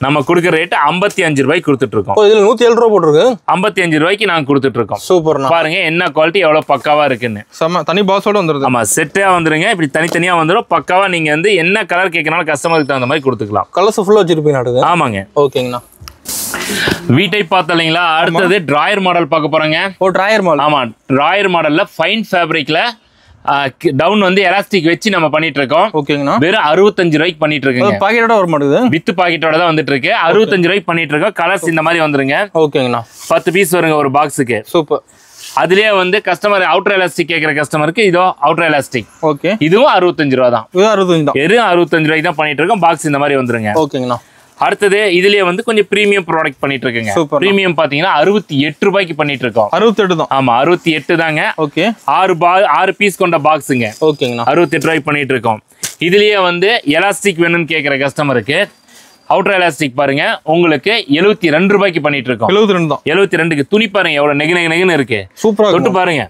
நம்ம கொடுக்குற ரேட்டு 55 ரூபாய்க்கு கொடுத்துட்டு இருக்கோம். இதுல 107 ரூபா போட்டுருக்கு. 55 ரூபாய்க்கு நாங்க கொடுத்துட்டு இருக்கோம். சூப்பர்ண்ணா. பாருங்க என்ன குவாலிட்டி எவ்வளவு பக்காவா இருக்குன்னு. தனி பாக்ஸோட வந்துருது. ஆமா, செட்டா வந்துருங்க. இப்படி தனித்தனியா வந்துடும். பக்காவா நீங்க வந்து என்ன கலர் கேட்கனாலும் கஸ்டமருக்கு தகுந்த மாதிரி கொடுத்துக்கலாம். கலர்ஸ் ஃபுல்லா வச்சிருப்பீங்க நாட்டுக்கு. ஆமாங்க. ஓகேங்கண்ணா. வீட்டை பார்த்தீங்களா? அடுத்தது டிராயர் மாடல் பார்க்க போறேங்க. ஓ, டிராயர் மாடல். ஆமா, டிராயர் மாடல்ல ஃபைன் ஃபேப்ரிக்ல டவுன் வந்து எலாஸ்டிக் வச்சு நம்ம பண்ணிட்டு இருக்கோம். ஓகேங்கண்ணா. வெறும் 65 ரூபாய்க்கு பண்ணிட்டு இருக்கோம். பாக்கெட்டோட வர மாட்டேங்குது. வித் பாக்கெட்டோட தான் வந்துட்டு இருக்கு. 65 ரூபாய்க்கு பண்ணிட்டு இருக்கோம். கலர்ஸ் இந்த மாதிரி வந்துருங்க. ஓகேங்கண்ணா. 10 பீஸ் வருங்க ஒரு பாக்ஸுக்கு. சூப்பர். அதுலயே வந்து கஸ்டமர் அவுட்டர் எலாஸ்டிக் கேட்கிற கஸ்டமருக்கு இதோ அவுட்டர் எலாஸ்டிக். ஓகே. இதுவும் 65 ரூபா தான். இது 65 தான். வெறும் 65 ரூபாய்க்கு தான் பண்ணிட்டு இருக்கோம். பாக்ஸ் இந்த மாதிரி வந்துருங்க. ஓகேங்கண்ணா. அடுத்தது இதுலயே வந்து கொஞ்சம் பிரீமியம் ப்ராடக்ட் பண்ணிட்டு இருக்கேங்க. பிரீமியம் பாத்தீங்கன்னா 68 ரூபாய்க்கு பண்ணிட்டு இருக்கோம். 68 தான். ஆமா, 68 தாங்க. ஓகே. 6 பீஸ் கொண்ட பாக்ஸுங்க. ஓகேங்கண்ணா. 68 ரூபாய்க்கு பண்ணிட்டு இருக்கோம். இதுலயே வந்து எலாஸ்டிக் வேணும்னு கேட்கிற கஸ்டமருக்கு அவுட்டர் எலாஸ்டிக் பாருங்க உங்களுக்கு 72 ரூபாய்க்கு பண்ணிட்டு இருக்கோம். 72 தான். 72க்கு துணி பாருங்க எவ்வளவு நெகு நெகுன்னு இருக்கு. சூப்பரா தொட்டு பாருங்க.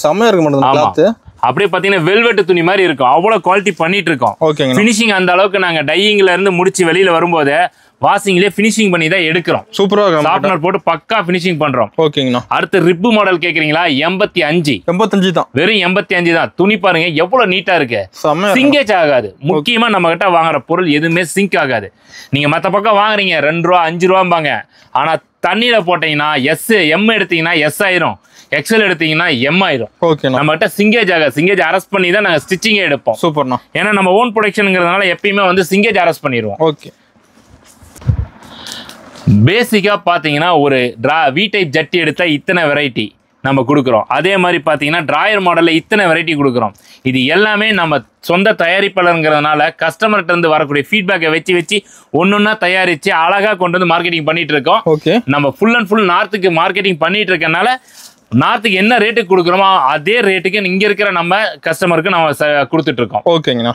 செமையா இருக்கு மேடம் கிளாத். அப்படியே பாத்தீங்கன்னா வெல்வெட் துணி மாதிரி இருக்கும். அவ்வளவு குவாலிட்டி பண்ணிட்டு இருக்கோம். ஓகேங்க. ஃபினிஷிங் அந்த அளவுக்கு நாங்க டையிங்ல இருந்து முடிச்சு வெளியில வரும்போது வாஷிங்லயே ஃபினிஷிங் பண்ணி தான் எடுக்கிறோம். சூப்பரா இருக்கு. சாஃப்ட்னர் போட்டு பக்கா ஃபினிஷிங் பண்றோம். ஓகேங்கண்ணா. அடுத்து ரிப்பு மாடல் கேக்குறீங்களா? 85 தான். வெறும் 85 தான். துணி பாருங்க எவ்வளவு நீட்டா இருக்கு. சிங்கேஜ் ஆகாது. முக்கியமா நம்ம கிட்ட வாங்குற பொருள் எதுவுமே சிங்க் ஆகாது. நீங்க மத்த பக்கம் வாங்குறீங்க 2 ரூபா 5 ரூபாம்பாங்க. ஆனா தண்ணியில போட்டீங்கன்னா எம் எடுத்தீங்கன்னா எஸ் ஆயிரும், எக்ஸல் எடுத்தீங்கன்னா எம் ஆயிரும். ஓகே. நம்ம கிட்ட சிங்கேஜ் ஆகாது. சிங்கேஜ் அரெஸ்ட் பண்ணி தான் நாங்க ஸ்டிச்சிங் எடுப்போம். சூப்பர்ண்ணா. ஏன்னா நம்ம ஓன் ப்ரொடக்ஷன்ங்கிறதுனால எப்பயுமே வந்து சிங்கேஜ் அரெஸ்ட் பண்ணிடுவோம். ஓகே. பேசிக்கா பாத்தீங்கன்னா ஒரு வி டைப் ஜட்டி எடுத்தா இத்தனை வெரைட்டி நம்ம கொடுக்குறோம். அதே மாதிரி பாத்தீங்கன்னா டிராயர் மாடல்ல இத்தனை வெரைட்டி கொடுக்குறோம். இது எல்லாமே நம்ம சொந்த தயாரிப்பாளருங்கிறதுனால கஸ்டமர்கிட்ட இருந்து வரக்கூடிய ஃபீட்பேக்கை வச்சு ஒன்னொன்னா தயாரிச்சு அழகா கொண்டு வந்து மார்க்கெட்டிங் பண்ணிட்டு இருக்கோம். ஓகே. நம்ம ஃபுல் அண்ட் ஃபுல் நார்த்துக்கு மார்க்கெட்டிங் பண்ணிட்டு இருக்கனால நார்த்துக்கு என்ன ரேட்டுக்கு கொடுக்குறோமோ அதே ரேட்டுக்கு இங்க இருக்கிற நம்ம கஸ்டமருக்கு நம்ம கொடுத்துட்டு இருக்கோம். ஓகேங்கண்ணா.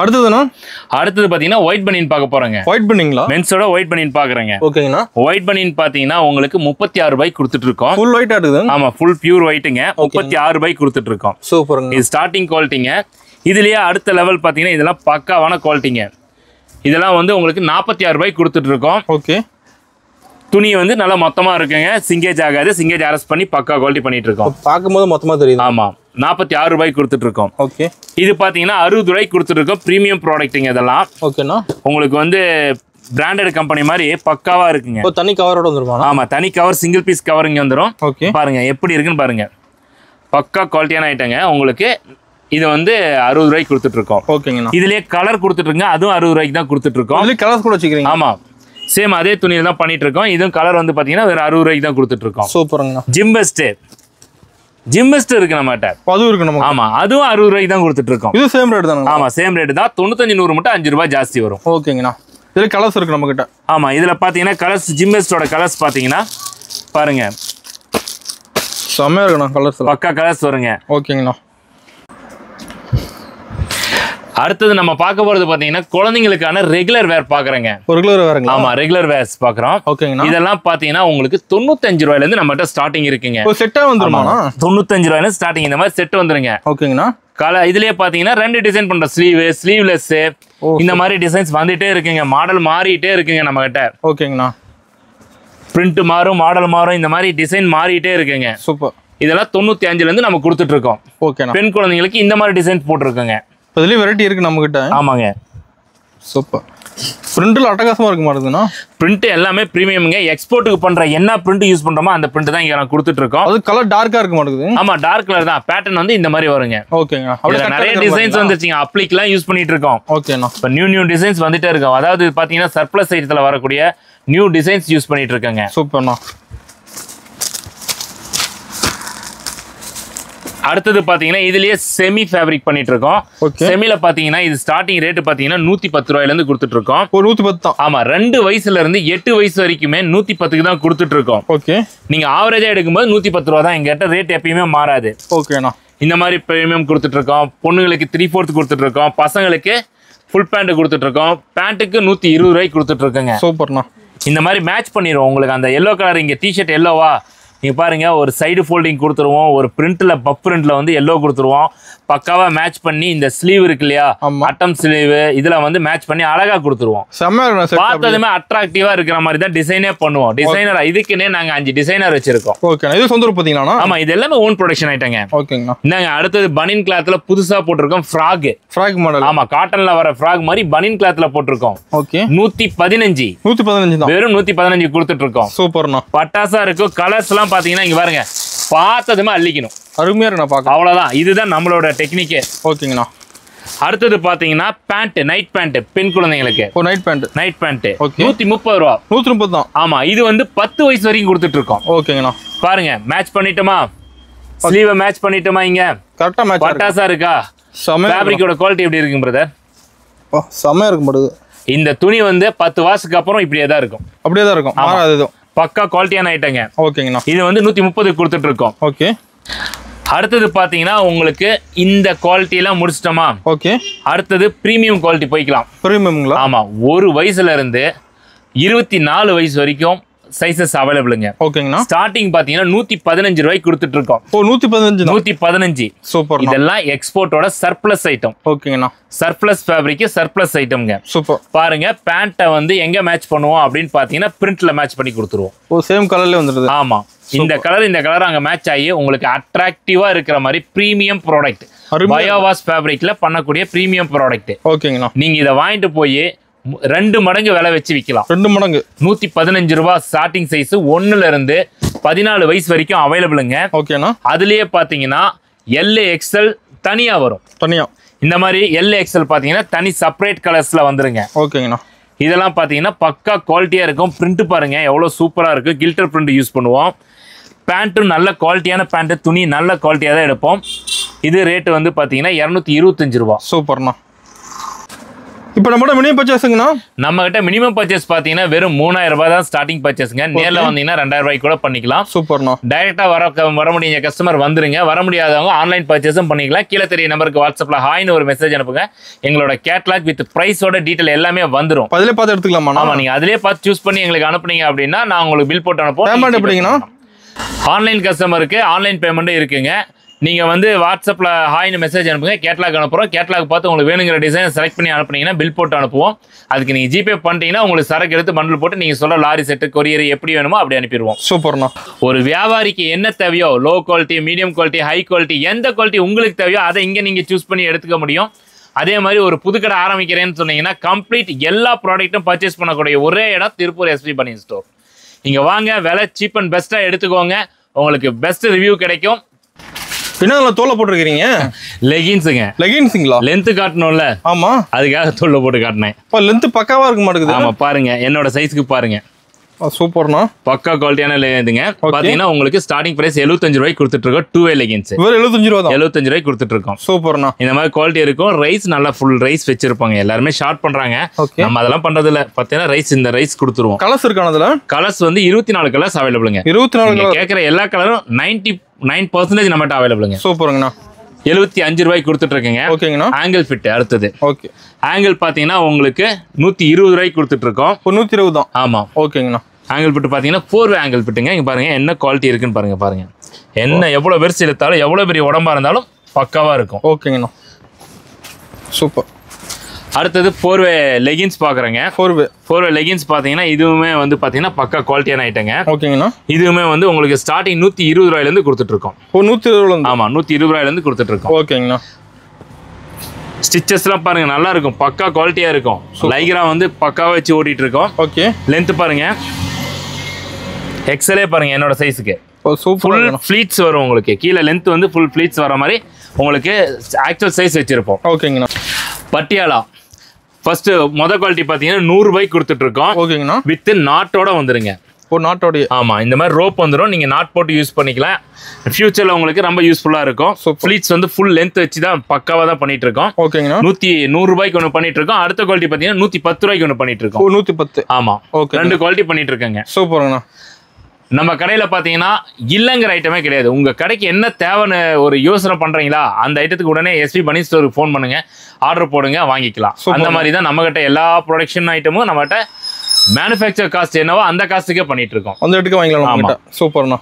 அடுத்தது பாத்தீங்கன்னா ஒயிட் பனியன் பார்க்க போறேங்க. ஒயிட் பனியன்ங்களா? மென்ஸோட ஒயிட் பனியன் பாக்குறேங்க. ஓகேங்கண்ணா. ஒயிட் பனியன் பாத்தீங்கன்னா உங்களுக்கு 36 ரூபாய்க்கு கொடுத்துட்டு இருக்கோம். ஃபுல் ஒயிட் ஆடுது. ஆமா, ஃபுல் பியூர் ஒயிட்டுங்க. 36 ரூபாய்க்கு கொடுத்துட்டு இருக்கோம். சூப்பருங்க. இது ஸ்டார்டிங் குவாலிட்டிங்க. இதுலயே அடுத்த லெவல் பாத்தீங்கன்னா இதெல்லாம் பக்காவான குவாலிட்டிங்க. இதெல்லாம் வந்து உங்களுக்கு 46 ரூபாய்க்கு கொடுத்துட்டு இருக்கோம். ஓகே. துணி வந்து நல்லா மொத்தமா இருக்குங்க. சிங்கேஜ் ஆகாது. சிங்கேஜ் அரெஸ்ட் பண்ணி பக்கா குவாலிட்டி பண்ணிட்டு இருக்கோம். பார்க்கும்போது மொத்தமா தெரியுது. ஆமா, 46 ரூபாய்க்கு கொடுத்துட்டு இருக்கோம். ஓகே. இது பாத்தீங்கன்னா 60 ரூபாய்க்கு கொடுத்துட்டு இருக்கோம். பிரீமியம் ப்ராடக்ட்டுங்க இதெல்லாம். ஓகேண்ணா. உங்களுக்கு வந்து பிராண்டட் கம்பெனி மாதிரி பக்காவா இருக்குங்க. தனி கவரோட வந்துருமா? ஆமா, தனி கவர் சிங்கிள் பீஸ் கவர் இங்க வந்துரும். ஓகே. பாருங்க எப்படி இருக்குன்னு பாருங்க. பக்கா குவாலிட்டியான ஐட்டங்க. உங்களுக்கு இது வந்து 60 ரூபாய்க்கு கொடுத்துட்டு இருக்கோம். ஓகேங்கண்ணா. இதுலயே கலர் கொடுத்துட்டு இருக்கோங்க. அதுவும் 60 ரூபாய்க்கு தான் கொடுத்துட்டு இருக்கோம். கலர்ஸ் கூட வச்சுக்கிறீங்க? ஆமா. சேம் அதே துணியில தான் பண்ணிட்டு இருக்கோம். இதுவும் கலர் வந்து பாத்தீங்கன்னா வேற 60 ரூபாய்க்கு தான் கொடுத்துட்டு இருக்கோம். சூப்பருங்கண்ணா. ஜிம்பெஸ்ட் இருக்கு நம்மகிட்ட. அதுவும் இருக்கு நம்ம. ஆமா, அதுவும் 60 ரூபாய்க்கு தான் கொடுத்துட்டு இருக்கோம். இது சேம் ரேட் தானே? ஆமா, சேம் ரேட் தான். 95 100 மட்டும் 5 ரூபாய் ஜாஸ்தி வரும். ஓகேங்கண்ணா. இதுல கலர்ஸ் இருக்கு நம்ம கிட்ட. ஆமா, இதுல பாத்தீங்கன்னா கலர்ஸ், ஜிம்பெஸ்டோட கலர்ஸ் பாத்தீங்கன்னா பாருங்க, செமையா இருக்குண்ணா கலர்ஸ். பக்கா கலர்ஸ் வருங்க. ஓகேங்கண்ணா. அடுத்தது நம்ம பார்க்க போறது பாத்தீங்கன்னா குழந்தைங்களுக்கான ரெகுலர் வேர் பாக்குறேங்க. ரெகுலர் வேர்ங்களா? ஆமா, ரெகுலர் வேர்ஸ் பாக்குறோம். ஓகேங்கண்ணா. இதெல்லாம் பாத்தீங்கன்னா உங்களுக்கு 95 ரூபாயில இருந்து நம்மகிட்ட ஸ்டார்டிங் இருக்குங்க. ஒரு செட்டா வந்துருமாண்ணா? 95 ரூபாயில இருந்து ஸ்டார்டிங் இந்த மாதிரி செட் வந்துருங்க. ஓகேங்கண்ணா. இதுலயே பாத்தீங்கன்னா 2 டிசைன் பண்ற ஸ்லீவ்லெஸ் இந்த மாதிரி டிசைன்ஸ் வந்துட்டே இருக்குங்க. மாடல் மாறிட்டே இருக்குங்க நம்ம கிட்ட. ஓகேங்கண்ணா. பிரிண்ட் மாறும், மாடல் மாறும், இந்த மாதிரி டிசைன் மாறிட்டே இருக்குங்க. சூப்பர். இதெல்லாம் 95ல இருந்து நம்ம கொடுத்துட்டு இருக்கோம். ஓகேண்ணா. பெண் குழந்தைங்களுக்கு இந்த மாதிரி டிசைன் போட்டுருக்கோங்க. இதுலயும் வெரைட்டி இருக்கு நம்ம கிட்ட. ஆமாங்க. சூப்பர். பிரிண்ட்ல அட்டகாசமா இருக்கு மாட்டேங்குதுண்ணா. பிரிண்ட் எல்லாமே பிரீமியம்ங்க. எக்ஸ்போர்ட்டுக்கு பண்ற என்ன பிரிண்ட் யூஸ் பண்றோமோ அந்த பிரிண்ட் தான் இங்க நான் கொடுத்துட்டு இருக்கோம். அது கலர் டார்க்கா இருக்க மாட்டேங்குது. ஆமா, டார்க் கலர் தான். பேட்டர்ன் வந்து இந்த மாதிரி வருங்க. ஓகேங்க. அதுல நிறைய டிசைன்ஸ் வந்துருச்சுங்க. அப்ளிக்லாம் யூஸ் பண்ணிட்டு இருக்கோம். ஓகேண்ணா. இப்போ நியூ டிசைன்ஸ் வந்துட்டே இருக்கும். அதாவது பாத்தீங்கன்னா சர்ப்ளஸ் ஐட்டத்துல வரக்கூடிய நியூ டிசைன்ஸ் யூஸ் பண்ணிட்டு இருக்கேங்க. சூப்பர்ண்ணா. அடுத்தது பாத்தீங்கன்னா இதுலயே செமி ஃபேப்ரிக் பண்ணிட்டு இருக்கோம். செமில பாத்தீங்கன்னா இது ஸ்டார்டிங் ரேட் பாத்தீங்கன்னா 110 ரூபாயில இருந்து கொடுத்துட்டு இருக்கோம். 110 தான். ஆமா, 2 வயசுல இருந்து 8 வயசு வரைக்குமே 110க்கு தான் கொடுத்துட்டு இருக்கோம். ஓகே. நீங்க ஆவரேஜா எடுக்கும்போது 110 ரூபா தான். எங்கிட்ட ரேட் எப்பயுமே மாறாது. ஓகேண்ணா. இந்த மாதிரி பிரீமியம் கொடுத்துட்டு இருக்கோம். பொண்ணுங்களுக்கு 3/4 கொடுத்துட்டு இருக்கோம். பசங்களுக்கு ஃபுல் பேண்ட் கொடுத்துட்டு இருக்கோம். பேண்ட்டுக்கு 120 ரூபாய்க்கு கொடுத்துட்டு இருக்கோங்க. சூப்பர்ண்ணா. இந்த மாதிரி மேட்ச் பண்ணிடுவோம். உங்களுக்கு அந்த எல்லோ கலர் இங்க டிஷர்ட் எல்லோவா, நீங்க பாருங்க, ஒரு சைடு ஃபோல்டிங் கொடுத்துருவோம். ஒரு பிரிண்ட்ல பப் பிரிண்ட்ல வந்து எல்லோ கொடுத்துருவோம். பக்காவா மேட்ச் பண்ணி இந்த ஸ்லீவ் இருக்கு இல்லையா, அட்டம் ஸ்லீவ், இதுல வந்து மேட்ச் பண்ணி அழகா கொடுத்துருவோம். பார்த்ததுமே அட்ராக்டிவா இருக்கிற மாதிரி தான் டிசைனே பண்ணுவோம். டிசைனர் இதுக்குன்னே நாங்க 5 டிசைனர் வச்சிருக்கோம். ஓகே. இது சொந்த பாத்தீங்களா? ஆமா, இது எல்லாமே ஓன் ப்ரொடக்ஷன் ஐட்டங்க. ஓகேங்க. நாங்க அடுத்தது பனின் கிளாத்ல புதுசா போட்டிருக்கோம். Frock model. ஆமா, காட்டன்ல வர ஃப்ராக் மாதிரி பனின் கிளாத்ல போட்டிருக்கோம். ஓகே. 115 தான். வெறும் 115 கொடுத்துட்டு இருக்கோம். சூப்பர்ண்ணா. பட்டாசா இருக்கும். கலர்ஸ் எல்லாம் பாத்தீங்கன்னா இங்க பாருங்க, பார்த்ததுமே அள்ளிக்கணும். அருமையா இருக்கு. நான் பார்க்க அவ்வளவுதான். இதுதான் நம்மளோட டெக்னிக்கே. ஓகேங்கண்ணா. அடுத்தது பாத்தீங்கன்னா பேண்ட், நைட் பேண்ட், பெண் குழந்தைங்களுக்கு. நைட் பேண்ட் 130 ரூபா. 130 தான். ஆமா, இது வந்து 10 வயசு வரைக்கும் கொடுத்துட்டு இருக்கோம். ஓகேங்கண்ணா. பாருங்க, மேட்ச் பண்ணிட்டோமா, ஸ்லீவ் மேட்ச் பண்ணிட்டோமா, இங்க கரெக்ட்டா மேட்ச். பட்டாசா இருக்கா? ஃபேப்ரிக்கோட குவாலிட்டி எப்படி இருக்கு பிரதர்? செமையா இருக்கு மாடுது. இந்த துணி வந்து 10 வாஷுக்கு அப்புறம் இப்படியே தான் இருக்கும். அப்படியே தான் இருக்கும். மாறாது. பக்கா குவாலிட்டியான ஐட்டங்க. ஓகேங்கண்ணா. இது வந்து 130 கொடுத்துட்டு இருக்கோம். ஓகே. அடுத்தது பாத்தீங்கன்னா உங்களுக்கு இந்த குவாலிட்டி எல்லாம் முடிச்சிட்டோமா? ஓகே. அடுத்தது பிரீமியம் குவாலிட்டி போய்க்கலாம். பிரீமியம்ங்களா? ஆமா, 1 வயசுல இருந்து 24 வயசு வரைக்கும் சைஸஸ் அவைலபிளுங்க. ஓகேங்கண்ணா. ஸ்டார்டிங் பாத்தீங்கன்னா 115 ரூபாய்க்கு கொடுத்துட்டு இருக்கோம். 115. சூப்பர். இதெல்லாம் எக்ஸ்போர்ட்டோட சர்ப்ளஸ் ஐட்டம். ஓகேங்கண்ணா. சர்ப்ளஸ் ஃபேப்ரிக், சர்ப்ளஸ் ஐட்டம்ங்க. சூப்பர். பாருங்க, பேண்ட்டை வந்து எங்க மேட்ச் பண்ணுவோம் அப்படின்னு பாத்தீங்கன்னா பிரிண்ட்ல மேட்ச் பண்ணி கொடுத்துருவோம். சேம் கலர்ல வந்துருது. ஆமா, இந்த கலர் அங்க மேட்ச் ஆகி உங்களுக்கு அட்ராக்டிவா இருக்கிற மாதிரி பிரீமியம் ப்ராடக்ட். பயோவாஸ் ஃபேப்ரிக்ல பண்ணக்கூடிய பிரீமியம் ப்ராடக்ட். ஓகேங்கண்ணா. நீங்க இதை வாங்கிட்டு போய் 2 மடங்கு விலை வச்சு விற்கலாம். 2 மடங்கு. 115 ரூபாய் ஸ்டார்டிங் சைஸ். 1ல இருந்து 14 வயசு வரைக்கும் அவைலபிளுங்க. ஓகேண்ணா. அதுலயே பாத்தீங்கன்னா LXL தனியா வரும். தனியா இந்த மாதிரி LXL பாத்தீங்கன்னா தனி செப்பரேட் கலர்ஸ்ல வந்துருங்க. ஓகேங்கண்ணா. இதெல்லாம் பாத்தீங்கன்னா பக்கா குவாலிட்டியா இருக்கும். பிரிண்ட் பாருங்க எவ்வளவு சூப்பரா இருக்கு. கில்டர் பிரிண்ட் யூஸ் பண்ணுவோம். பேண்ட்டும் நல்ல குவாலிட்டியான பேண்ட், துணி நல்ல குவாலிட்டியா தான் எடுப்போம். இது ரேட் வந்து பாத்தீங்கன்னா 225 ரூபாய். சூப்பர்ண்ணா. இப்போ நம்மகிட்ட மினிமம் பர்ச்சேஸ்ங்கண்ணா, நம்ம கிட்ட மினிமம் பர்ச்சேஸ் பாத்தீங்கன்னா வெறும் 3000 ரூபாய் தான் ஸ்டார்டிங் பர்ச்சேஸ்ங்க. நேர்ல வந்தீங்கன்னா 2000 ரூபாய்க்கு கூட பண்ணிக்கலாம். சூப்பர்ண்ணா. டைரக்டா வர முடிய கஸ்டமர் வந்துருங்க. வர முடியாதவங்க ஆன்லைன் பர்ச்சேஸும் பண்ணிக்கலாம். கீழே தெரிய நம்பருக்கு வாட்ஸ்அப்ல ஹாய்னு ஒரு மெசேஜ் அனுப்புங்க. எங்களோட கேட்லாக் வித் பிரைஸோட டீடைல் எல்லாமே வந்துரும். அதிலே பார்த்து எடுத்துக்கலாமா? ஆமா, நீங்க அதிலே பார்த்து சூஸ் பண்ணி எங்களுக்கு அனுப்புனீங்க அப்படின்னா நான் உங்களுக்கு பில் போட்டு அனுப்புவோம். பேமெண்ட் எப்படிங்கண்ணா? ஆன்லைன் கஸ்டமருக்கு ஆன்லைன் பேமெண்ட்டும் இருக்குங்க. நீங்க வந்து வாட்ஸ்அப்ல ஹாய்னு மெசேஜ் அனுப்புங்க. கேட்லாக் அனுப்புறோம். கேட்லாக் பார்த்து உங்களுக்கு வேணுங்கிற டிசைன் செலக்ட் பண்ணி அனுப்புனீங்கன்னா பில் போட்டு அனுப்புவோம். அதுக்கு நீங்க ஜிபே பண்ணிட்டீங்கன்னா உங்களுக்கு சரக்கு எடுத்து பண்டில் போட்டு நீங்க சொல்ல லாரி செட்டு, கொரியர் எப்படி வேணுமோ அப்படி அனுப்பிடுவோம். சூப்பர்ண்ணா. ஒரு வியாபாரிக்கு என்ன தேவையோ, low quality, medium quality, high quality, எந்த குவாலிட்டி உங்களுக்கு தேவையோ அதை இங்க நீங்க சூஸ் பண்ணி எடுத்துக்க முடியும். அதே மாதிரி ஒரு புதுக்கடை ஆரம்பிக்கிறேன்னு சொன்னீங்கன்னா கம்ப்ளீட் எல்லா ப்ராடக்ட்டும் பர்ச்சேஸ் பண்ணக்கூடிய ஒரே இடம் திருப்பூர் SP பனியன் ஸ்டோர். இங்க வாங்க, விலை சீப் அண்ட் பெஸ்டா எடுத்துக்கோங்க. உங்களுக்கு பெஸ்ட் ரிவ்யூ கிடைக்கும். பின்னால தோலை போட்டுருக்கீங்க? லெகின்ஸுங்க. லெகின்ஸுங்களா? லென்த் காட்டணும்ல, ஆமா, அதுக்காக தோல்ல போட்டு காட்டினேன். லென்த் பக்காவா இருக்க மாட்டேங்குது. ஆமா பாருங்க, என்னோட சைஸ்க்கு பாருங்க. சூப்பர்ண்ணா, பக்கா குவாலிட்டியான இதுங்க. பாத்தீங்கன்னா உங்களுக்கு ஸ்டார்டிங் பிரைஸ் 75 ரூபாய்க்கு கொடுத்துட்டு இருக்கோம். 2 லெகின்ஸ் 75 ரூபா தான். 75 ரூபாய்க்கு கொடுத்துட்டு இருக்கோம். சூப்பர்ண்ணா. இந்த மாதிரி குவாலிட்டி இருக்கும். ரைஸ் நல்லா ஃபுல் ரைஸ் வச்சிருப்பாங்க. எல்லாருமே ஷார்ட் பண்றாங்க, நம்ம அதெல்லாம் பண்றது இல்ல. பாத்தீங்கன்னா ரைஸ் இந்த ரைஸ் கொடுத்துருவோம். கலர்ஸ் இருக்கானதுல? கலர்ஸ் வந்து 24 கலர்ஸ் அவைலபிளுங்க. 24 கேட்குற எல்லா கலரும் 99% நம்மகிட்ட அவைலபிளுங்க. சூப்பருங்கண்ணா. 75 ரூபாய்க்கு கொடுத்துட்டு இருக்கீங்க. ஓகேங்கண்ணா. ஆங்கிள் ஃபிட் அடுத்தது. ஓகே, ஆங்கிள் பாத்தீங்கன்னா உங்களுக்கு 120 ரூபாய்க்கு கொடுத்துட்டு இருக்கோம். 120 தான். ஆமா, ஓகேங்கண்ணா. ஆங்கிள் ஃபிட் பாத்தீங்கன்னா 4-வே ஆங்கிள் ஃபிட்டுங்க. இங்க பாருங்க என்ன குவாலிட்டி இருக்குன்னு பாருங்க. என்ன எவ்வளவு பெருசு இழுத்தாலும் எவ்வளவு பெரிய உடம்பா இருந்தாலும் பக்காவா இருக்கும். ஓகேங்கண்ணா, சூப்பர். அடுத்தது 4-வே லெகின்ஸ் பாக்குறேங்க. 4-வே லெகின்ஸ் பாத்தீங்கன்னா இதுவுமே வந்து பாத்தீங்கன்னா பக்கா குவாலிட்டியான ஐட்டங்க. ஓகேங்கண்ணா. இதுவுமே வந்து உங்களுக்கு ஸ்டார்டிங் 120 ரூபாயில இருந்து கொடுத்துட்டு இருக்கோம். 120? ஆமா, 120 ரூபாயில இருந்து கொடுத்துட்டு இருக்கோம். ஓகேங்கண்ணா. ஸ்டிச்சஸ்லாம் பாருங்க நல்லா இருக்கும், பக்கா குவாலிட்டியா இருக்கும். லைக்ரா வந்து பக்காவா வச்சு ஓட்டிட்டு இருக்கோம். ஓகே, லென்த் பாருங்க, எக்ஸலே பாருங்க என்னோட சைஸுக்கு. ஃபுல் ஃப்ளீட்ஸ் வரும் உங்களுக்கு. கீழே லென்த் வந்து ஃபுல் ஃப்ளீட்ஸ் வர மாதிரி உங்களுக்கு ஆக்சுவல் சைஸ் வச்சிருப்போம். ஓகேங்கண்ணா. பட்டியாலா ஃபர்ஸ்ட் குவாலிட்டி பாத்தீங்கன்னா 100 ரூபாய்க்கு கொடுத்துட்டு இருக்கோம். ஓகேங்கண்ணா. வித் நாட்டோட வந்துருங்க. நாட்டோட? ஆமா, இந்த மாதிரி ரோப் வந்துடும். நீங்க நாட் போட்டு யூஸ் பண்ணிக்கலாம். ஃபியூச்சர்ல உங்களுக்கு ரொம்ப யூஸ்ஃபுல்லா இருக்கும். ஃப்ளீட்ஸ் வந்து ஃபுல் லென்த் வச்சு தான் பக்காவா தான் பண்ணிட்டு இருக்கோம். ஓகேங்கண்ணா. 100 ரூபாய்க்கு ஒன்று பண்ணிட்டு இருக்கோம். அடுத்த குவாலிட்டி பாத்தீங்கன்னா 110 ரூபாய்க்கு ஒன்று பண்ணிட்டு இருக்கோம். 110? ஆமா, ஓகே, 2 குவாலிட்டி பண்ணிட்டு இருக்கேங்க. சூப்பர்ண்ணா. நம்ம கடையில பாத்தீங்கன்னா இல்லங்கிற ஐட்டமே கிடையாது. உங்க கடைக்கு என்ன தேவைன்னு ஒரு யோசனை பண்றீங்களா, அந்த ஐட்டத்துக்கு உடனே எஸ்பி பனி ஸ்டோருக்கு ஃபோன் பண்ணுங்க, ஆர்டர் போடுங்க, வாங்கிக்கலாம். அந்த மாதிரி தான் நம்ம கிட்ட எல்லா ப்ரொடக்ஷன் ஐட்டமும் நம்மகிட்ட மேனுஃபேக்சர் காஸ்ட் என்னவோ அந்த காஸ்ட்டுக்கே பண்ணிட்டு இருக்கோம். அந்த இடத்துக்கு வாங்கிக்கலாம். சூப்பர்ண்ணா.